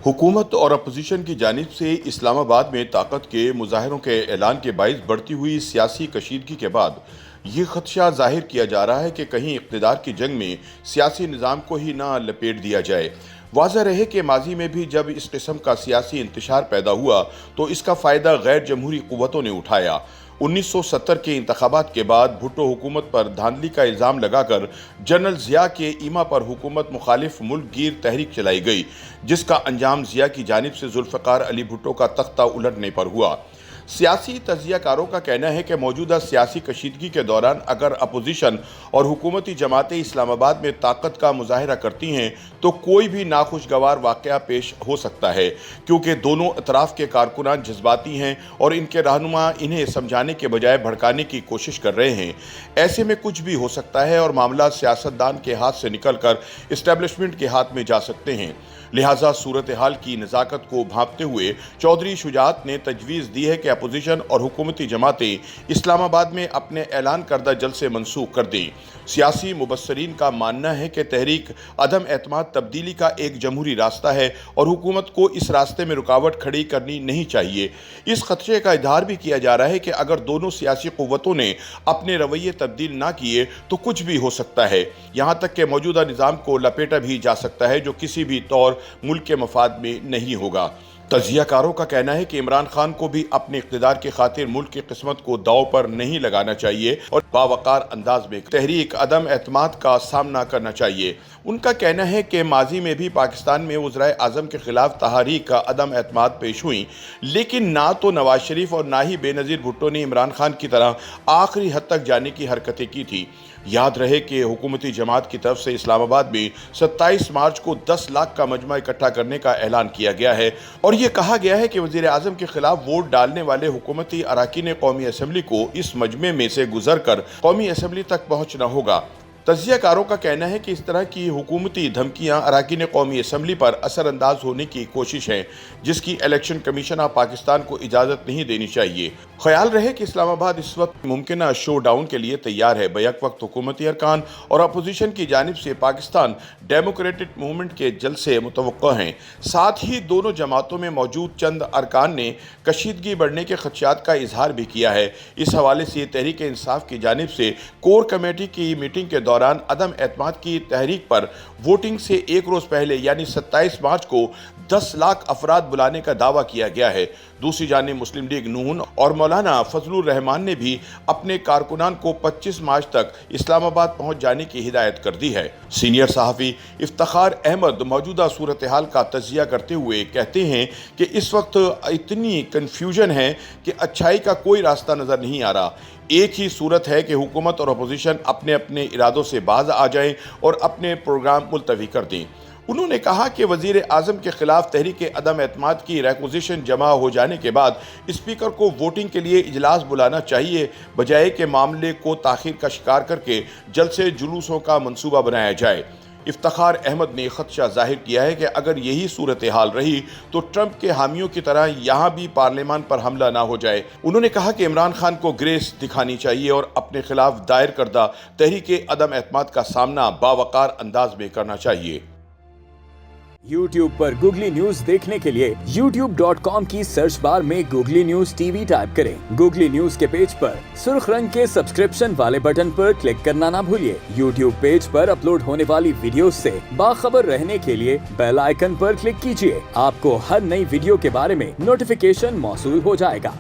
हुकूमत और अपोजिशन की जानिब से इस्लामाबाद में ताकत के मुजाहरों के ऐलान के बाइस बढ़ती हुई सियासी कशीदगी के बाद ये खदशा जाहिर किया जा रहा है कि कहीं इक़्तिदार की जंग में सियासी निज़ाम को ही ना लपेट दिया जाए। वाज़ह रहे कि माजी में भी जब इस किस्म का सियासी इंतशार पैदा हुआ तो इसका फ़ायदा गैर जमहूरी क़ुव्वतों ने उठाया। 1970 के इंतखाबात के बाद भुट्टो हुकूमत पर धांधली का इल्ज़ाम लगाकर जनरल ज़िया के ईमा पर हुकूमत मुखालिफ मुल्क गिर तहरीक चलाई गई, जिसका अंजाम ज़िया की जानिब से जुल्फ़िकार अली भुट्टो का तख्ता उलटने पर हुआ। सियासी तज्ज़ियाकारों का कहना है कि मौजूदा सियासी कशीदगी के दौरान अगर अपोजिशन और हुकूमती जमातें इस्लामाबाद में ताकत का मुजाहरा करती हैं तो कोई भी नाखुशगवार वाक़या पेश हो सकता है, क्योंकि दोनों अतराफ़ के कारकुनान जज्बाती हैं और इनके रहनुमा इन्हें समझाने के बजाय भड़काने की कोशिश कर रहे हैं। ऐसे में कुछ भी हो सकता है और मामला सियासतदान के हाथ से निकल कर इस्टेब्लिशमेंट के हाथ में जा सकते हैं। लिहाजा सूरत हाल की नज़ाकत को भांपते हुए चौधरी शुजात ने तजवीज़ दी है कि अपोजिशन और हुकूमती जमातें इस्लामाबाद में अपने ऐलान करदा जलसे मनसूख कर दें। सियासी मुबस्सरीन का मानना है कि तहरीक अदम एतमाद तब्दीली का एक जमहूरी रास्ता है और हुकूमत को इस रास्ते में रुकावट खड़ी करनी नहीं चाहिए। इस खदशे का इजहार भी किया जा रहा है कि अगर दोनों सियासी क़ुव्वतों ने अपने रवैये तब्दील ना किए तो कुछ भी हो सकता है, यहाँ तक कि मौजूदा निज़ाम को लपेटा भी जा सकता है, जो किसी भी तौर मुल्क के मफाद में नहीं होगा। तज्ज़ियाकारों का कहना है कि इमरान खान को भी अपने इक़्तिदार की खातिर मुल्क की किस्मत को दाव पर नहीं लगाना चाहिए और बावकार अंदाज में तहरीक अदम एतमाद का सामना करना चाहिए। उनका कहना है कि माजी में भी पाकिस्तान में वज़ीर आज़म के खिलाफ तहरीक का अदम एतमाद पेश हुई, लेकिन ना तो नवाज शरीफ और ना ही बेनज़ीर भुट्टो ने इमरान खान की तरह आखिरी हद तक जाने की हरकतें की थी। याद रहे कि हुकूमती जमात की तरफ से इस्लामाबाद में 27 मार्च को 10 लाख का मजमा इकट्ठा करने का ऐलान किया गया है और ये कहा गया है कि वज़ीर आज़म के खिलाफ वोट डालने वाले हुकूमती अराकीन कौमी असम्बली को इस मजमे में से गुजर कर कौमी असम्बली तक पहुँचना होगा। तज्ज़ियाकारों का कहना है कि इस तरह की हुकूमती धमकियां अराकीन कौमी असम्बली पर असरअंदाज होने की कोशिश है, जिसकी इलेक्शन कमीशन ऑफ पाकिस्तान को इजाज़त नहीं देनी चाहिए। ख्याल रहे कि इस्लामाबाद इस वक्त मुमकिन शो डाउन के लिए तैयार है। बैक वक्त हुकूमती अरकान और अपोजिशन की जानिब से पाकिस्तान डेमोक्रेटिक मूवमेंट के जलसे मुतवक्को हैं। साथ ही दोनों जमातों में मौजूद चंद अरकान ने कशीदगी बढ़ने के खदशात का इजहार भी किया है। इस हवाले से तहरीक इंसाफ की जानिब से कोर कमेटी की मीटिंग के दौरान अदम एतमाद की तहरीक पर वोटिंग से एक रोज़ पहले यानी 27 मार्च को 10 लाख अफराद बुलाने का दावा किया गया है। दूसरी जानिब मुस्लिम लीग नून और मौलाना फजलुर रहमान ने भी अपने कारकुनान को 25 मार्च तक इस्लामाबाद पहुंच जाने की हिदायत कर दी है। सीनियर सहाफ़ी इफ्तिखार अहमद मौजूदा सूरत हाल का तज्ज़िया करते हुए कहते हैं कि इस वक्त इतनी कन्फ्यूजन है कि अच्छाई का कोई रास्ता नज़र नहीं आ रहा। एक ही सूरत है कि हुकूमत और अपोजिशन अपने अपने इरादों से बाज आ जाएं और अपने प्रोग्राम मुलतवी कर दें। उन्होंने कहा कि वज़ीर आज़म के खिलाफ तहरीक अदम एतमाद की रिक्विजिशन जमा हो जाने के बाद स्पीकर को वोटिंग के लिए इजलास बुलाना चाहिए, बजाय के मामले को ताख़ीर का शिकार करके जलसे जुलूसों का मंसूबा बनाया जाए। इफ्तिखार अहमद ने खदशा जाहिर किया है कि अगर यही सूरत हाल रही तो ट्रंप के हामियों की तरह यहाँ भी पार्लियामान पर हमला ना हो जाए। उन्होंने कहा कि इमरान खान को ग्रेस दिखानी चाहिए और अपने खिलाफ दायर करदा तहरीक अदम एतमाद का सामना बावकार अंदाज में करना चाहिए। YouTube पर गूगली न्यूज देखने के लिए youtube.com की सर्च बार में गूगली न्यूज टीवी टाइप करें। गूगली न्यूज के पेज पर सुर्ख रंग के सब्सक्रिप्शन वाले बटन पर क्लिक करना ना भूलिए। YouTube पेज पर अपलोड होने वाली वीडियोस से बाखबर रहने के लिए बेल आइकन पर क्लिक कीजिए। आपको हर नई वीडियो के बारे में नोटिफिकेशन मौसूल हो जाएगा।